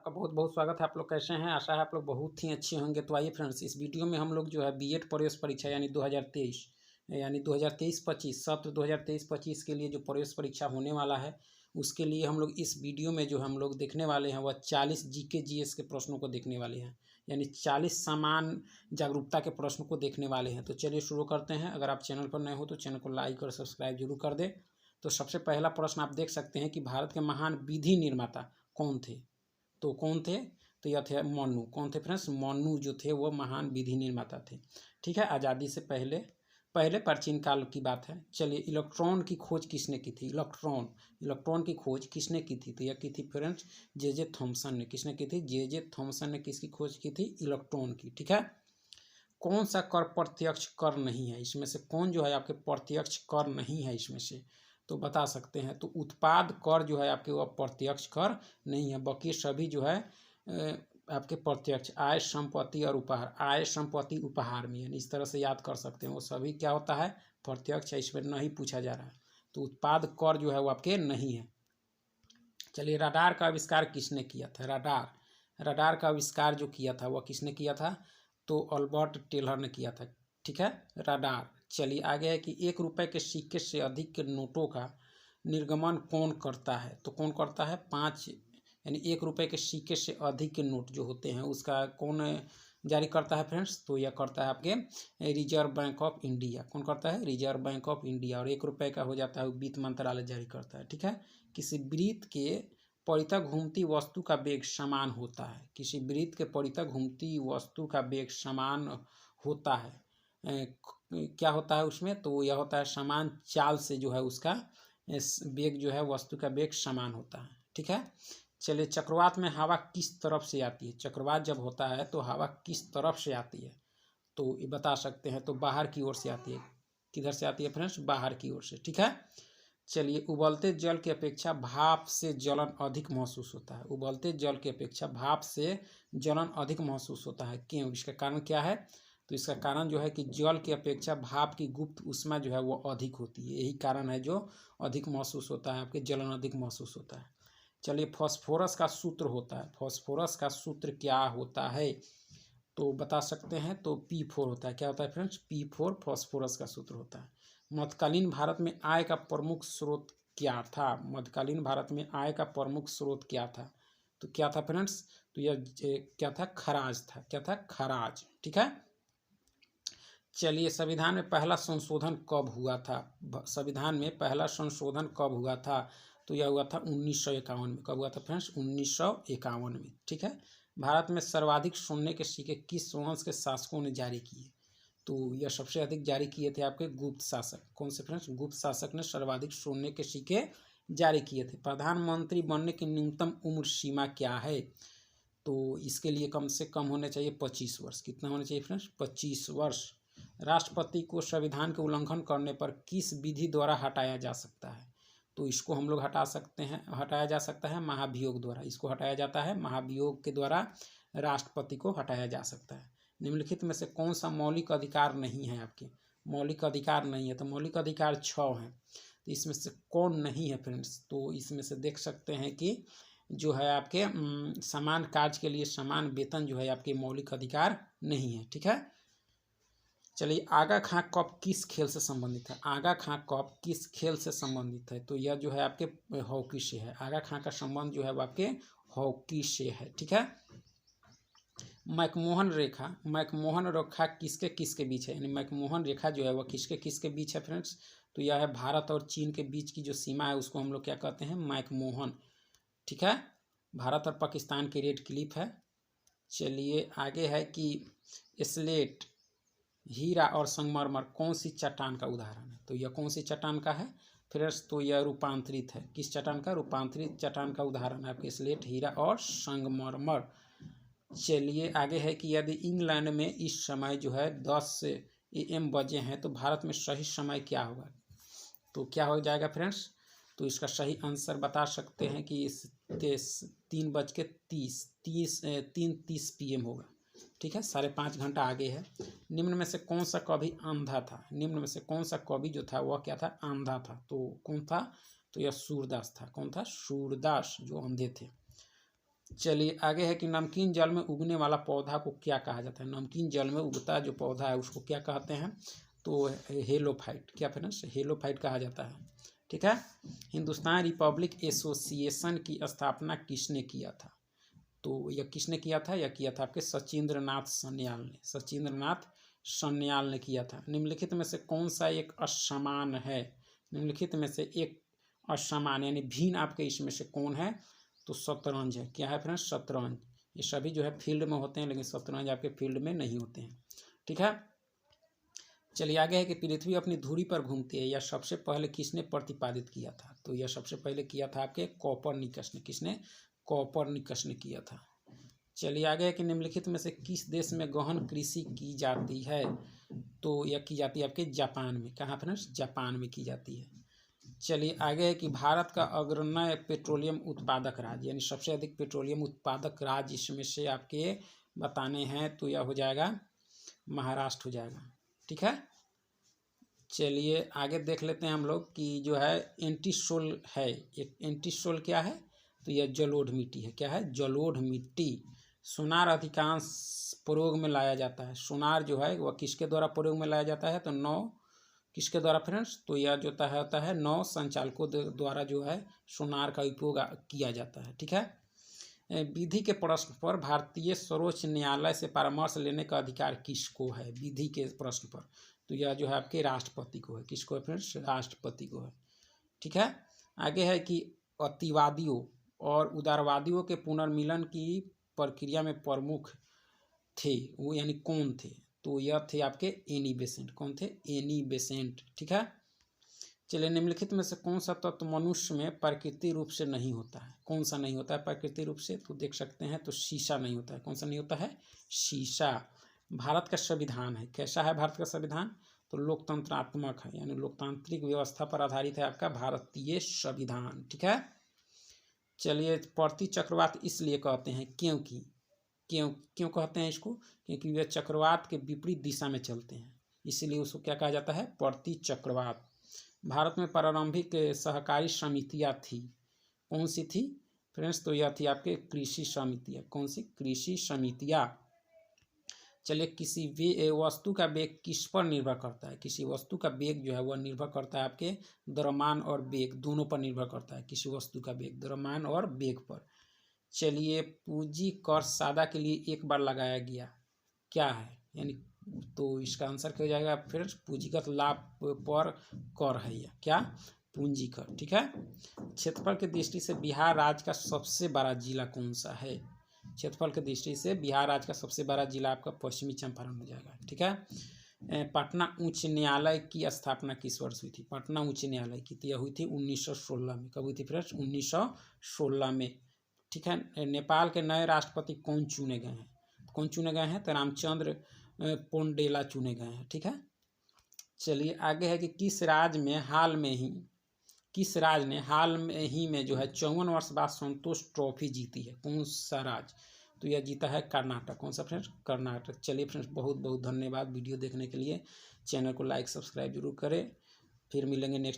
आपका बहुत बहुत स्वागत है। आप लोग कैसे हैं? आशा है आप लोग बहुत ही अच्छे होंगे। तो आइए फ्रेंड्स, इस वीडियो में हम लोग जो है बीएड प्रवेश परीक्षा यानी 2023 सत्र 2023-25 के लिए जो प्रवेश परीक्षा होने वाला है, उसके लिए हम लोग इस वीडियो में जो हम लोग देखने वाले हैं वह 40 जीके जीएस के प्रश्नों को देखने वाले हैं, यानी 40 समान जागरूकता के प्रश्नों को देखने वाले हैं। तो चलिए शुरू करते हैं। अगर आप चैनल पर नए हो तो चैनल को लाइक और सब्सक्राइब जरूर कर दें। तो सबसे पहला प्रश्न आप देख सकते हैं कि भारत के महान विधि निर्माता कौन थे? तो कौन थे? तो यह थे मनु। कौन थे फ्रेंड्स? मनु जो थे वो महान विधि निर्माता थे। ठीक है, आज़ादी से पहले पहले प्राचीन काल की बात है। चलिए, इलेक्ट्रॉन की खोज किसने की थी? इलेक्ट्रॉन की खोज किसने की थी? तो यह की थी फ्रेंड्स जे थॉमसन ने। किसने की थी? जे थॉमसन ने किसकी खोज की थी? इलेक्ट्रॉन की। ठीक है। कौन सा कर प्रत्यक्ष कर नहीं है? इसमें से कौन जो है आपके प्रत्यक्ष कर नहीं है इसमें से? तो बता सकते हैं। तो उत्पाद कर जो है आपके वो प्रत्यक्ष कर नहीं है, बाकी सभी जो है आपके प्रत्यक्ष। आय, संपत्ति और उपहार। आय, संपत्ति, उपहार में, यानी इस तरह से याद कर सकते हैं। वो सभी क्या होता है? प्रत्यक्ष है। इसमें नहीं पूछा जा रहा है। तो उत्पाद कर जो है वो आपके नहीं है। चलिए, रडार का आविष्कार किसने किया था? रडार का आविष्कार जो किया था वह किसने किया था? तो अल्बर्ट टेलर ने किया था। ठीक है, रडार। चलिए आगे है कि 1 रुपए के सिक्के से अधिक के नोटों का निर्गमन कौन करता है? तो कौन करता है? 5, यानी 1 रुपए के सिक्के से अधिक के नोट जो होते हैं उसका कौन जारी करता है फ्रेंड्स? तो यह करता है आपके रिजर्व बैंक ऑफ इंडिया। कौन करता है? Reserve bank of India. और 1 रुपए का हो जाता है वित्त मंत्रालय जारी करता है। ठीक है। किसी वृत्त के परितः घूमती वस्तु का वेग समान होता है। किसी वृत्त के परितः घूमती वस्तु का वेग समान होता है। क्या होता है उसमें? तो यह होता है समान चाल से जो है उसका वेग जो है वस्तु का वेग समान होता है। ठीक है। चलिए, चक्रवात में हवा किस तरफ से आती है? चक्रवात जब होता है तो हवा किस तरफ से आती है? तो ये बता सकते हैं। तो बाहर की ओर से आती है। किधर से आती है फ्रेंड्स? बाहर की ओर से। ठीक है। चलिए, उबलते जल की अपेक्षा भाप से जलन अधिक महसूस होता है। उबलते जल की अपेक्षा भाप से जलन अधिक महसूस होता है। क्यों? इसका कारण क्या है? तो इसका कारण जो है कि जल की अपेक्षा भाप की गुप्त ऊष्मा जो है वो अधिक होती है। यही कारण है जो अधिक महसूस होता है, आपके जलन अधिक महसूस होता है। चलिए, फास्फोरस का सूत्र होता है। फास्फोरस का सूत्र क्या होता है? तो बता सकते हैं। तो P4 होता है। क्या होता है फ्रेंड्स? P4 फास्फोरस का सूत्र होता है। मध्यकालीन भारत में आय का प्रमुख स्रोत क्या था? मध्यकालीन भारत में आय का प्रमुख स्रोत क्या था? तो क्या था फ्रेंड्स? तो यह क्या था? खराज था। क्या था? खराज। ठीक है। चलिए, संविधान में पहला संशोधन कब हुआ था? संविधान में पहला संशोधन कब हुआ था? तो यह हुआ था 1951 में। कब हुआ था फ्रेंड्स? 1951 में। ठीक है। भारत में सर्वाधिक सोने के सिक्के किस वंश के शासकों ने जारी किए? तो यह सबसे अधिक जारी किए थे आपके गुप्त शासक। कौन से फ्रेंड्स? गुप्त शासक ने सर्वाधिक सोने के सिक्के जारी किए थे। प्रधानमंत्री बनने की न्यूनतम उम्र सीमा क्या है? तो इसके लिए कम से कम होने चाहिए 25 वर्ष। कितना होना चाहिए फ्रेंड्स? 25 वर्ष। राष्ट्रपति को संविधान के उल्लंघन करने पर किस विधि द्वारा हटाया जा सकता है? तो इसको हम लोग हटाया जा सकता है महाभियोग द्वारा। इसको हटाया जाता है महाभियोग के द्वारा। राष्ट्रपति को हटाया जा सकता है। निम्नलिखित में से कौन सा मौलिक अधिकार नहीं है आपके? मौलिक अधिकार नहीं है। तो मौलिक अधिकार 6 हैं। तो इसमें से कौन नहीं है फ्रेंड्स? तो इसमें से देख सकते हैं कि जो है आपके समान कार्य के लिए समान वेतन जो है आपके मौलिक अधिकार नहीं है। ठीक है। चलिए, आगा खां कप किस खेल से संबंधित है? आगा खां कप किस खेल से संबंधित है? तो यह जो है आपके हॉकी से है। आगा खां का संबंध जो है वो आपके हॉकी से है। ठीक है। मैकमोहन रेखा किसके किसके बीच है? यानी मैकमोहन रेखा जो है वह किसके किसके बीच है फ्रेंड्स? तो यह है भारत और चीन के बीच की जो सीमा है उसको हम लोग क्या कहते हैं? मैकमोहन। ठीक है। भारत और पाकिस्तान की रेड क्लिफ है। चलिए, आगे है कि स्लेट, हीरा और संगमरमर कौन सी चट्टान का उदाहरण है? तो यह कौन सी चट्टान का है फ्रेंड्स? तो यह रूपांतरित है। किस चट्टान का? रूपांतरित चट्टान का उदाहरण है आपके स्लेट, हीरा और संगमरमर। चलिए, आगे है कि यदि इंग्लैंड में इस समय जो है 10 AM बजे हैं तो भारत में सही समय क्या होगा? तो क्या हो जाएगा फ्रेंड्स? तो इसका सही आंसर बता सकते हैं कि 3:30 PM होगा। ठीक है। 5.5 घंटा आगे है। निम्न में से कौन सा कवि अंधा था? निम्न में से कौन सा कवि जो था वह क्या था? अंधा था। तो कौन था? तो यह सूरदास था। कौन था? सूरदास, जो अंधे थे। चलिए आगे है कि नमकीन जल में उगने वाला पौधा को क्या कहा जाता है। नमकीन जल में उगता जो पौधा है उसको क्या कहते हैं, तो हेलोफाइट, क्या फ्रेंड्स, हेलोफाइट कहा जाता है। ठीक है। हिंदुस्तान रिपब्लिक एसोसिएशन की स्थापना किसने किया था, तो यह किसने किया था, यह किया था आपके सचिंद्रनाथ सन्याल ने, सचिंद्रनाथ सन्याल ने किया था। निम्नलिखित में से कौन सा एक असमान है, निम्नलिखित में से एक असमान यानी भिन्न आपके इसमें से कौन है, तो शतरंज है। क्या है फ्रेंड्स, शतरंज। ये सभी जो है फील्ड में होते हैं लेकिन शतरंज आपके फील्ड में नहीं होते हैं। ठीक है। चलिए आगे है कि पृथ्वी अपनी धुरी पर घूमती है, यह सबसे पहले किसने प्रतिपादित किया था, तो यह सबसे पहले किया था आपके कॉपरनिकस ने। किसने, कॉपरनिकस ने किया था। चलिए आगे है कि निम्नलिखित में से किस देश में गहन कृषि की जाती है, तो यह की जाती है आपके जापान में। कहाँ फ्रेंड्स, जापान में की जाती है। चलिए आगे है कि भारत का अग्रणी पेट्रोलियम उत्पादक राज्य यानी सबसे अधिक पेट्रोलियम उत्पादक राज्य इसमें से आपके बताने हैं, तो यह हो जाएगा महाराष्ट्र हो जाएगा। ठीक है। चलिए आगे देख लेते हैं हम लोग कि जो है एंटीसोल है, एक एंटीसोल क्या है, तो यह जलोढ़ मिट्टी है। क्या है, जलोढ़ मिट्टी। सोनार अधिकांश प्रयोग में लाया जाता है। सोनार जो है वह किसके द्वारा प्रयोग में लाया जाता है, तो नौ किसके द्वारा फ्रेंड्स, तो यह जो होता है नौ संचालकों द्वारा जो है सोनार का उपयोग किया जाता है। ठीक है। विधि के प्रश्न पर भारतीय सर्वोच्च न्यायालय से परामर्श लेने का अधिकार किसको है, विधि के प्रश्न पर, तो यह जो है आपके राष्ट्रपति को है। किसको है फ्रेंड्स, राष्ट्रपति को है। ठीक है। आगे है कि अतिवादियों और उदारवादियों के पुनर्मिलन की प्रक्रिया में प्रमुख थे, वो यानी कौन थे, तो यह थे आपके एनी बेसेंट। कौन थे, एनी बेसेंट। ठीक है। चलिए निम्नलिखित में से कौन सा तत्व मनुष्य में प्राकृतिक रूप से नहीं होता है, कौन सा नहीं होता है प्राकृतिक रूप से, तो देख सकते हैं, तो शीशा नहीं होता है। कौन सा नहीं होता है, शीशा। भारत का संविधान है, कैसा है भारत का संविधान, तो लोकतंत्रात्मक है यानी लोकतांत्रिक व्यवस्था पर आधारित है आपका भारतीय संविधान। ठीक है। चलिए प्रति चक्रवात इसलिए कहते हैं क्योंकि, क्यों कहते हैं इसको, क्योंकि वे चक्रवात के विपरीत दिशा में चलते हैं, इसीलिए उसको क्या कहा जाता है, प्रति चक्रवात। भारत में प्रारंभिक सहकारी समितियां थी, कौन सी थी फ्रेंड्स, तो यह थी आपके कृषि समितियां। कौन सी, कृषि समितियां। चलिए किसी वस्तु का वेग किस पर निर्भर करता है, किसी वस्तु का वेग जो है वह निर्भर करता है आपके द्रव्यमान और वेग दोनों पर निर्भर करता है, किसी वस्तु का वेग द्रव्यमान और वेग पर। चलिए पूंजी कर सादा के लिए एक बार लगाया गया क्या है, यानी तो इसका आंसर क्या हो जाएगा फ्रेंड्स, पूंजीगत लाभ पर कर है यह, क्या, पूंजी कर। ठीक है। क्षेत्रफल की दृष्टि से बिहार राज्य का सबसे बड़ा जिला कौन सा है, क्षेत्रफल की दृष्टि से बिहार राज्य का सबसे बड़ा जिला आपका पश्चिमी चंपारण हो जाएगा। ठीक है। पटना उच्च न्यायालय की स्थापना किस वर्ष हुई थी, पटना उच्च न्यायालय की, तो यह हुई थी 1916 में। कब हुई थी फ्रेंड्स, 1916 में। ठीक है। नेपाल के नए राष्ट्रपति कौन चुने गए हैं, कौन चुने गए हैं, तो रामचंद्र पोंडेला चुने गए हैं। ठीक है। चलिए आगे है कि किस राज्य में हाल में ही में जो है 54 वर्ष बाद संतोष ट्रॉफी जीती है, कौन सा राज्य, तो यह जीता है कर्नाटक। कौन सा फ्रेंड्स, कर्नाटक। चलिए फ्रेंड्स बहुत बहुत धन्यवाद वीडियो देखने के लिए, चैनल को लाइक सब्सक्राइब जरूर करें, फिर मिलेंगे नेक्स्ट